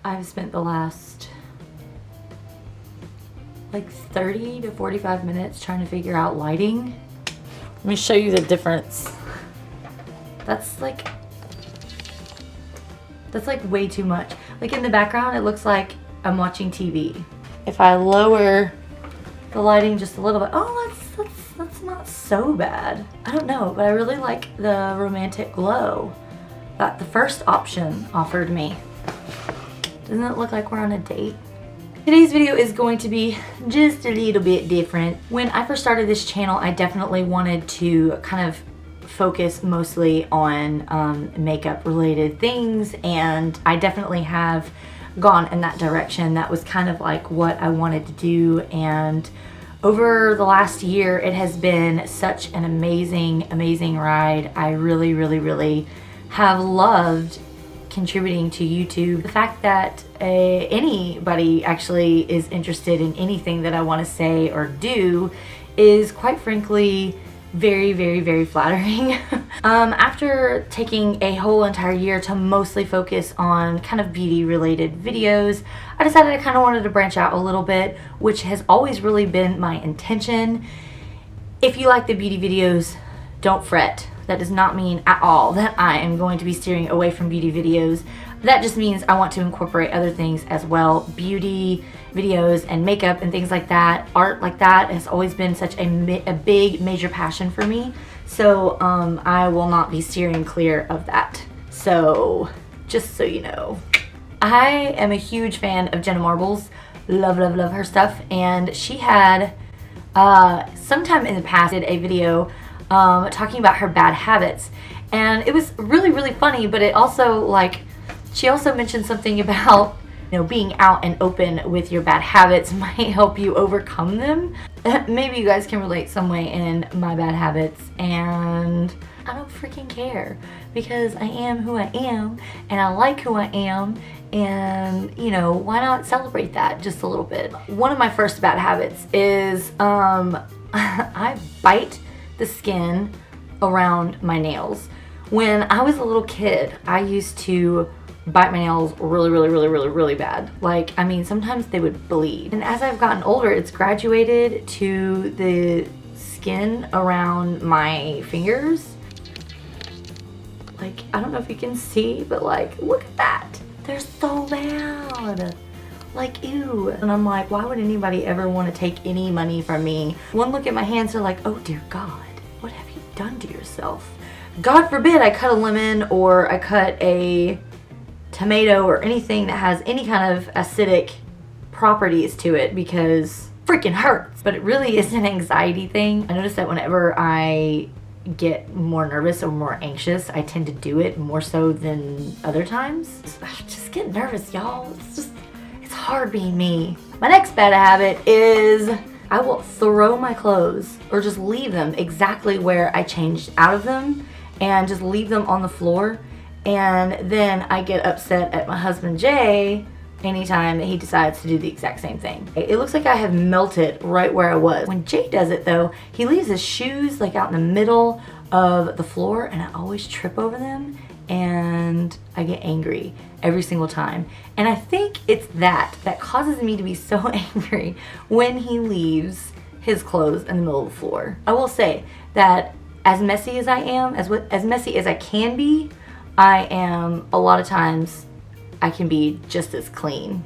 I've spent the last like 30 to 45 minutes trying to figure out lighting. Let me show you the difference. That's like way too much. Like in the background, it looks like I'm watching TV. If I lower the lighting just a little bit, oh, that's not so bad. I don't know, but I really like the romantic glow that the first option offered me. Doesn't it look like we're on a date? Today's video is going to be just a little bit different. When I first started this channel, I definitely wanted to kind of focus mostly on makeup related things, and I definitely have gone in that direction. That was kind of like what I wanted to do, and over the last year it has been such an amazing ride. I really have loved contributing to YouTube. The fact that anybody actually is interested in anything that I want to say or do is quite frankly very flattering. After taking a whole entire year to mostly focus on kind of beauty related videos, I decided I kind of wanted to branch out a little bit, which has always really been my intention. If you like the beauty videos, don't fret. That does not mean at all that I am going to be steering away from beauty videos. That just means I want to incorporate other things as well. Beauty videos and makeup and things like that. Art like that has always been such a big major passion for me. So I will not be steering clear of that. So just so you know. I am a huge fan of Jenna Marbles. Love her stuff. And she had sometime in the past did a video talking about her bad habits, and it was really funny, but it also, like, she also mentioned something about, you know, being out and open with your bad habits might help you overcome them. Maybe you guys can relate some way in my bad habits, and I don't freaking care, because I am who I am and I like who I am, and you know, why not celebrate that just a little bit. One of my first bad habits is I bite the skin around my nails. When I was a little kid, I used to bite my nails really bad. Like, I mean, sometimes they would bleed. And as I've gotten older, it's graduated to the skin around my fingers. Like, I don't know if you can see, but like, look at that. They're so loud. Like, ew. And I'm like, why would anybody ever want to take any money from me? One look at my hands, they're like, oh dear God, what have you done to yourself? God forbid I cut a lemon or I cut a tomato or anything that has any kind of acidic properties to it, because it freaking hurts. But it really is an anxiety thing. I notice that whenever I get more nervous or more anxious, I tend to do it more so than other times. I just get nervous, y'all. It's hard being me. My next bad habit is I will throw my clothes or just leave them exactly where I changed out of them, and just leave them on the floor. And then I get upset at my husband Jay anytime that he decides to do the exact same thing. It looks like I have melted right where I was. When Jay does it though, he leaves his shoes like out in the middle of the floor, and I always trip over them and I get angry every single time. And I think it's that causes me to be so angry when he leaves his clothes in the middle of the floor. I will say that as messy as I am, as messy as I can be, I am, a lot of times, I can be just as clean.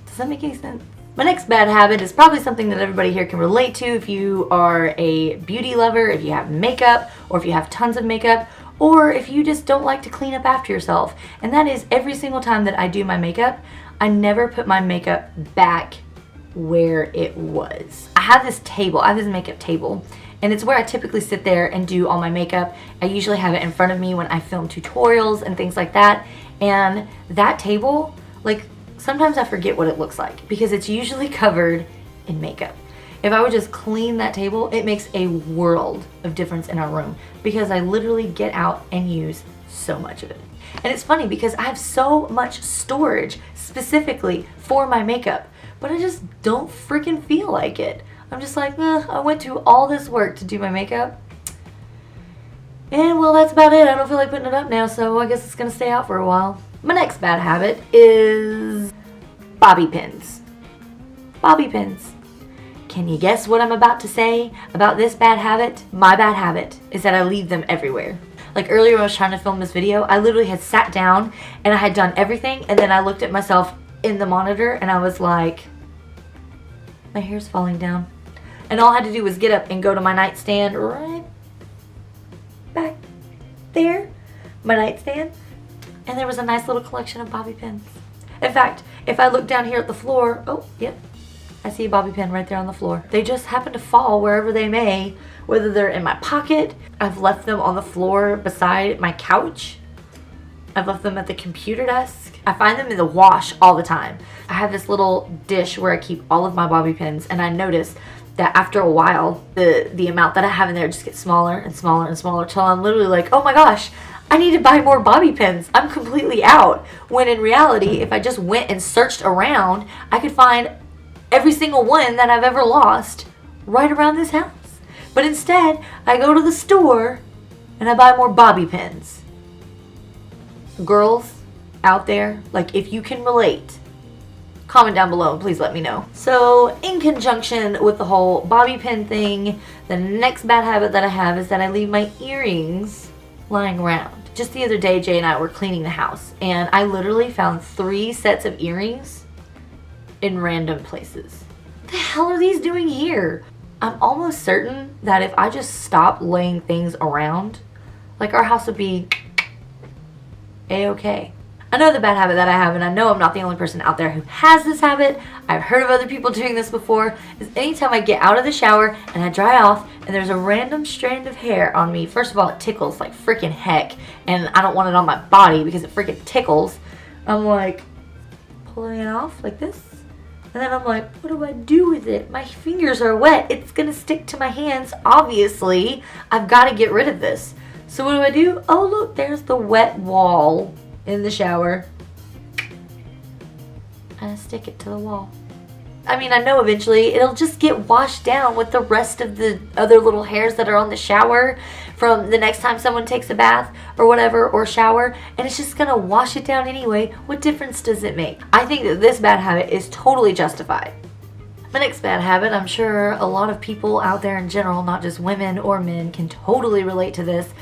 Does that make any sense? My next bad habit is probably something that everybody here can relate to if you are a beauty lover, if you have makeup, or if you have tons of makeup, or if you just don't like to clean up after yourself. And that is every single time that I do my makeup, I never put my makeup back where it was. I have this makeup table, and it's where I typically sit there and do all my makeup. I usually have it in front of me when I film tutorials and things like that. And that table, like, sometimes I forget what it looks like because it's usually covered in makeup. If I would just clean that table, it makes a world of difference in our room, because I literally get out and use so much of it. And it's funny because I have so much storage specifically for my makeup, but I just don't freaking feel like it. I'm just like, I went through all this work to do my makeup, and well, that's about it. I don't feel like putting it up now, so I guess it's gonna stay out for a while. My next bad habit is bobby pins. Bobby pins. Can you guess what I'm about to say about this bad habit? My bad habit is that I leave them everywhere. Like earlier when I was trying to film this video, I literally had sat down and I had done everything, and then I looked at myself in the monitor and I was like, my hair's falling down. And all I had to do was get up and go to my nightstand right back there, my nightstand, and there was a nice little collection of bobby pins. In fact, if I look down here at the floor, oh, yep, I see a bobby pin right there on the floor. They just happen to fall wherever they may, whether they're in my pocket, I've left them on the floor beside my couch, I've left them at the computer desk. I find them in the wash all the time. I have this little dish where I keep all of my bobby pins, and I notice that after a while, the amount that I have in there just gets smaller and smaller and smaller till I'm literally like, oh my gosh, I need to buy more bobby pins. I'm completely out. When in reality, if I just went and searched around, I could find every single one that I've ever lost right around this house. But instead, I go to the store and I buy more bobby pins. Girls out there, like if you can relate, comment down below and please let me know. So in conjunction with the whole bobby pin thing, the next bad habit that I have is that I leave my earrings lying around. Just the other day, Jay and I were cleaning the house and I literally found 3 sets of earrings in random places. What the hell are these doing here? I'm almost certain that if I just stopped laying things around, like our house would be a-okay. I know the bad habit that I have, and I know I'm not the only person out there who has this habit. I've heard of other people doing this before, is anytime I get out of the shower and I dry off and there's a random strand of hair on me, first of all, it tickles like freaking heck, and I don't want it on my body because it freaking tickles. I'm like pulling it off like this, and then I'm like, what do I do with it? My fingers are wet. It's gonna stick to my hands, obviously. I've got to get rid of this. So what do? Oh look, there's the wet wall in the shower. And I stick it to the wall. I mean, I know eventually it'll just get washed down with the rest of the other little hairs that are on the shower from the next time someone takes a bath or whatever, or shower, and it's just gonna wash it down anyway. What difference does it make? I think that this bad habit is totally justified. My next bad habit, I'm sure a lot of people out there in general, not just women or men, can totally relate to this,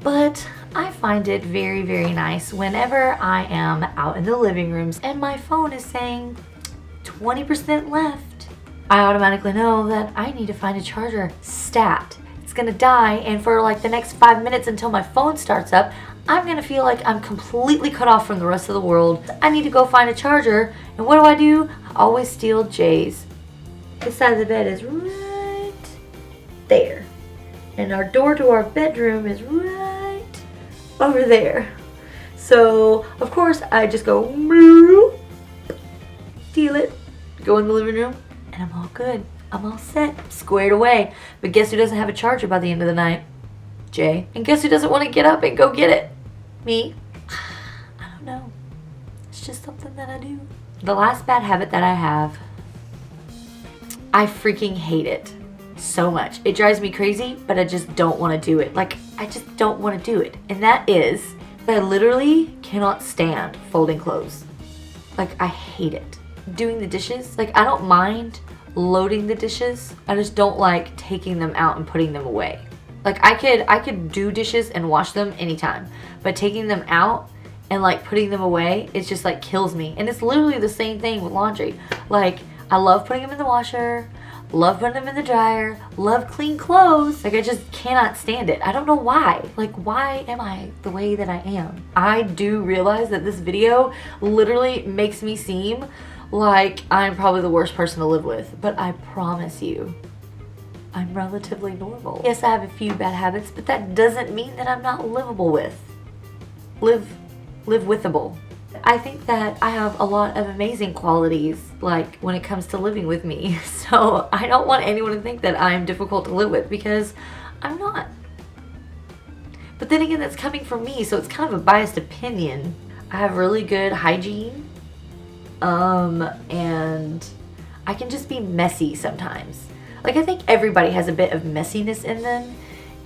but I find it very, very nice whenever I am out in the living rooms and my phone is saying 20% left. I automatically know that I need to find a charger. Stat. It's gonna die, and for like the next 5 minutes until my phone starts up, I'm gonna feel like I'm completely cut off from the rest of the world. I need to go find a charger, and what do? I always steal Jay's. This side of the bed is right there, and our door to our bedroom is right over there. So of course I just go steal it, go in the living room, and I'm all good. I'm all set, squared away. But guess who doesn't have a charger by the end of the night? Jay. And guess who doesn't want to get up and go get it? Me. I don't know. It's just something that I do. The last bad habit that I have, I freaking hate it so much. It drives me crazy, but I just don't want to do it. Like, I just don't want to do it. And that is, I literally cannot stand folding clothes. Like, I hate it. Doing the dishes, like, I don't mind loading the dishes. I just don't like taking them out and putting them away. Like, I could do dishes and wash them anytime, but taking them out and like putting them away, it just like kills me. And it's literally the same thing with laundry. Like, I love putting them in the washer, love putting them in the dryer, love clean clothes. Like, I just cannot stand it. I don't know why. Like, why am I the way that I am? I do realize that this video literally makes me seem like I'm probably the worst person to live with, but I promise you, I'm relatively normal. Yes, I have a few bad habits, but that doesn't mean that I'm not livable with. Live withable. I think that I have a lot of amazing qualities, like when it comes to living with me. So I don't want anyone to think that I'm difficult to live with, because I'm not. But then again, that's coming from me, so it's kind of a biased opinion. I have really good hygiene. And I can just be messy sometimes. Like, I think everybody has a bit of messiness in them,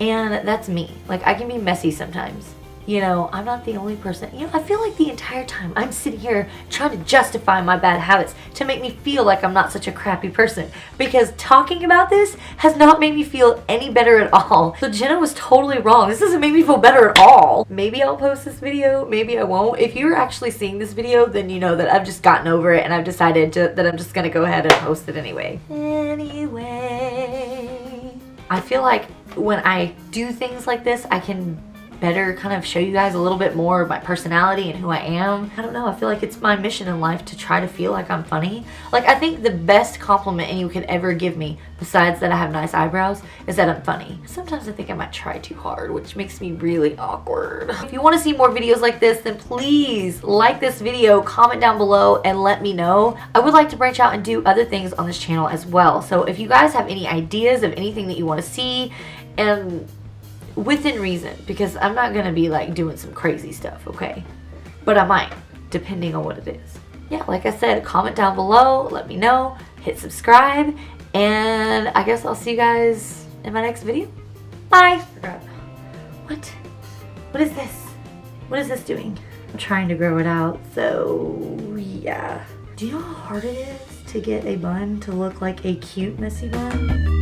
and that's me. Like, I can be messy sometimes. You know, I'm not the only person. You know, I feel like the entire time I'm sitting here trying to justify my bad habits to make me feel like I'm not such a crappy person. Because talking about this has not made me feel any better at all. So Jenna was totally wrong. This doesn't make me feel better at all. Maybe I'll post this video, maybe I won't. If you're actually seeing this video, then you know that I've just gotten over it and I've decided that I'm just gonna go ahead and post it anyway. Anyway, I feel like when I do things like this, I can better kind of show you guys a little bit more of my personality and who I am. I don't know, I feel like it's my mission in life to try to feel like I'm funny. Like, I think the best compliment you could ever give me, besides that I have nice eyebrows, is that I'm funny. Sometimes I think I might try too hard, which makes me really awkward. If you want to see more videos like this, then please like this video, comment down below, and let me know. I would like to branch out and do other things on this channel as well. So if you guys have any ideas of anything that you want to see, and within reason, because I'm not gonna be like doing some crazy stuff, okay? But I might, depending on what it is. Yeah, like I said, comment down below, let me know, hit subscribe, and I guess I'll see you guys in my next video. Bye! What? What is this? What is this doing? I'm trying to grow it out, so yeah. Do you know how hard it is to get a bun to look like a cute, messy bun?